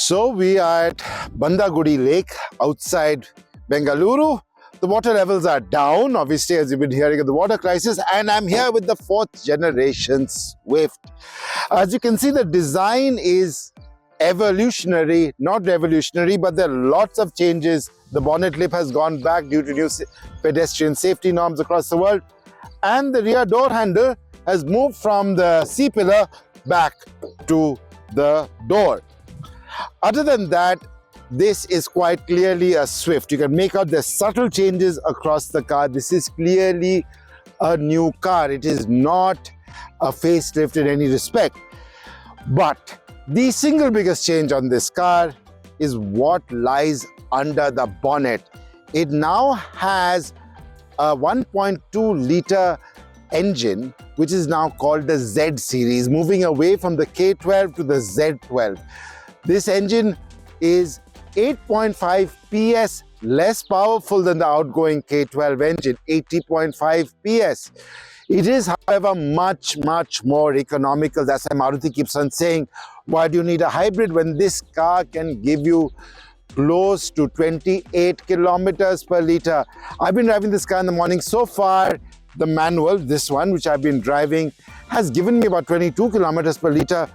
So we are at Bandagudi Lake outside Bengaluru. The water levels are down, obviously, as you've been hearing of the water crisis, and I'm here with the 4th generation Swift. As you can see, the design is evolutionary, not revolutionary, but there are lots of changes. The bonnet lip has gone back due to new pedestrian safety norms across the world, and the rear door handle has moved from the C-pillar back to the door. Other than that, this is quite clearly a Swift. You can make out the subtle changes across the car. This is clearly a new car. It is not a facelift in any respect. But the single biggest change on this car is what lies under the bonnet. It now has a 1.2 litre engine, which is now called the Z series, moving away from the K12 to the Z12. This engine is 8.5 PS less powerful than the outgoing K12 engine, 80.5 PS. It is, however, much more economical. That's why Maruti keeps on saying, why do you need a hybrid when this car can give you close to 28 kilometers per litre? I've been driving this car in the morning. So far, the manual, this one, which I've been driving, has given me about 22 kilometers per litre.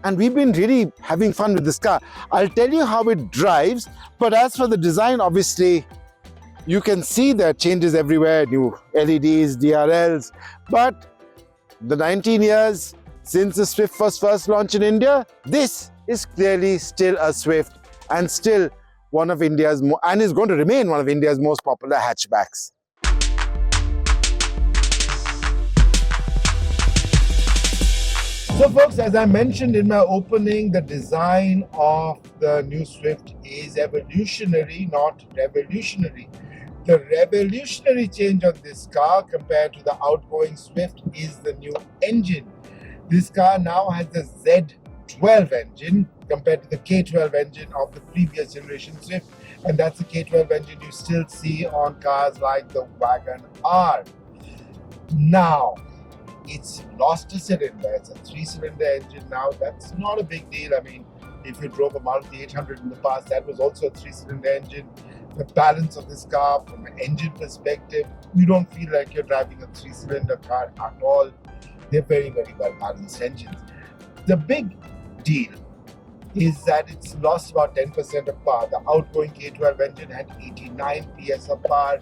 And we've been really having fun with this car. I'll tell you how it drives, but as for the design, obviously, you can see there are changes everywhere, new LEDs, DRLs, but the 19 years since the Swift was first launched in India, this is clearly still a Swift and still one of India's, and is going to remain one of India's most popular hatchbacks. So folks, as I mentioned in my opening, the design of the new Swift is evolutionary, not revolutionary. The revolutionary change on this car compared to the outgoing Swift is the new engine. This car now has the Z12 engine compared to the K12 engine of the previous generation Swift, and that's the K12 engine you still see on cars like the Wagon R. Now, it's lost a cylinder. It's a 3-cylinder engine now. That's not a big deal. I mean, if you drove a Maruti 800 in the past, that was also a 3-cylinder engine. The balance of this car from an engine perspective, you don't feel like you're driving a 3-cylinder car at all. They're very well balanced engines. The big deal is that it's lost about 10% of power. The outgoing K12 engine had 89 PS of power,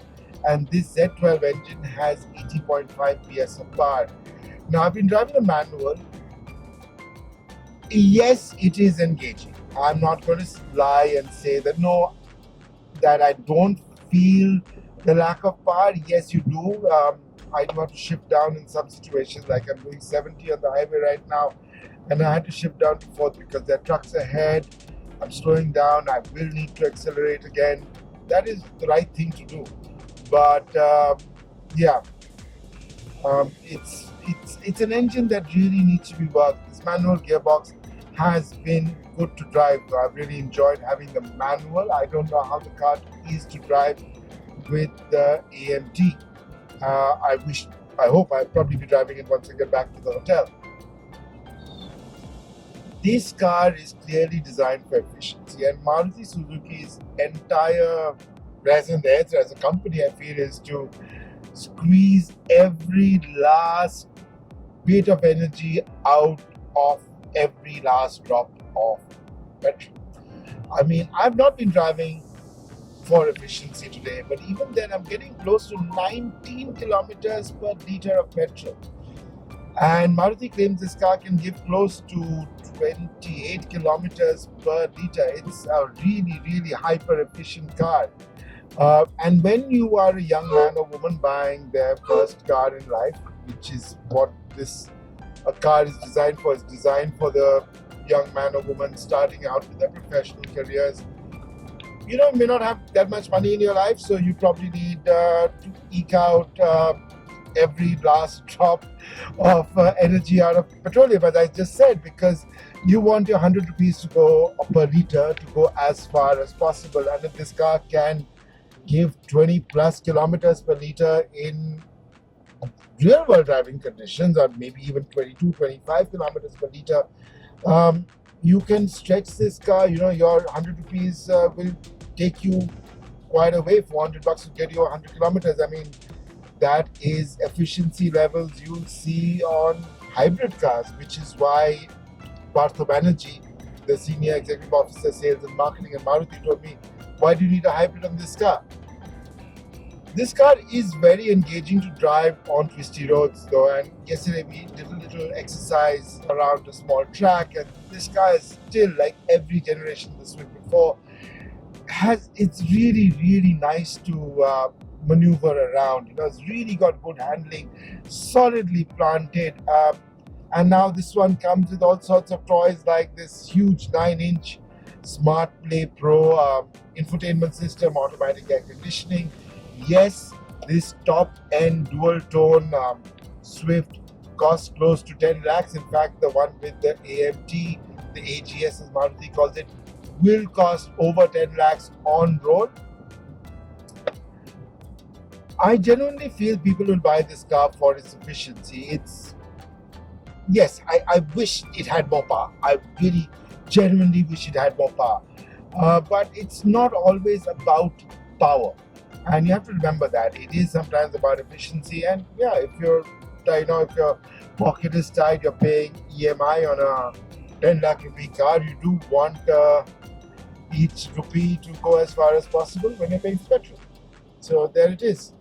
and this Z12 engine has 80.5 PS of power. Now, I've been driving a manual. Yes, it is engaging. I'm not going to lie and say that no, that I don't feel the lack of power. Yes, you do. I do have to shift down in some situations, like I'm doing 70 on the highway right now, and I had to shift down to 4th because there are trucks ahead. I'm slowing down. I will need to accelerate again. That is the right thing to do. But it's an engine that really needs to be worked. This manual gearbox has been good to drive. I've really enjoyed having the manual. I don't know how the car is to drive with the AMT. I hope I'll probably be driving it once I get back to the hotel. This car is clearly designed for efficiency, and Maruti Suzuki's entire raison d'etre as a company, I feel, is to squeeze every last bit of energy out of every last drop of petrol. I mean, I've not been driving for efficiency today, but even then I'm getting close to 19 kilometers per litre of petrol. And Maruti claims this car can give close to 28 kilometers per litre. It's a really hyper efficient car. And when you are a young man or woman buying their first car in life, which is what a car is designed for, it's designed for the young man or woman starting out with their professional careers. You may not have that much money in your life, so you probably need to eke out every last drop of energy out of petroleum, as I just said, because you want your 100 rupees to go per litre to go as far as possible. And if this car can give 20 plus kilometers per litre in real world driving conditions, or maybe even 22, 25 kilometers per litre, You can stretch this car, your 100 rupees will take you quite a way. 400 bucks will get you 100 kilometers. I mean, that is efficiency levels you'll see on hybrid cars, which is why Partho Banerjee, the senior executive officer, sales and marketing at Maruti, told me, why do you need a hybrid on this car? This car is very engaging to drive on twisty roads though, and yesterday we did a little exercise around a small track, and this car is still, like every generation the Swift before, it's really nice to maneuver around. It's really got good handling, solidly planted, and now this one comes with all sorts of toys like this huge 9-inch Smart Play Pro infotainment system, automatic air conditioning. Yes, this top-end dual-tone Swift costs close to 10 lakhs. In fact, the one with the AMT, the AGS as Maruti calls it, will cost over 10 lakhs on road. I genuinely feel people will buy this car for its efficiency. Yes, I wish it had more power. I really genuinely wish it had more power. But it's not always about power. And you have to remember that it is sometimes about efficiency. And yeah, if your pocket is tight, you're paying EMI on a 10 lakh rupee car, you do want each rupee to go as far as possible when you're paying for petrol. So there it is.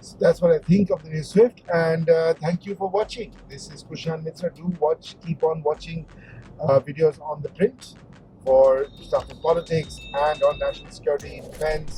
So that's what I think of the new Swift, and thank you for watching. This is Kushan, Mitra. Keep on watching videos on ThePrint for stuff in politics and on national security, defense,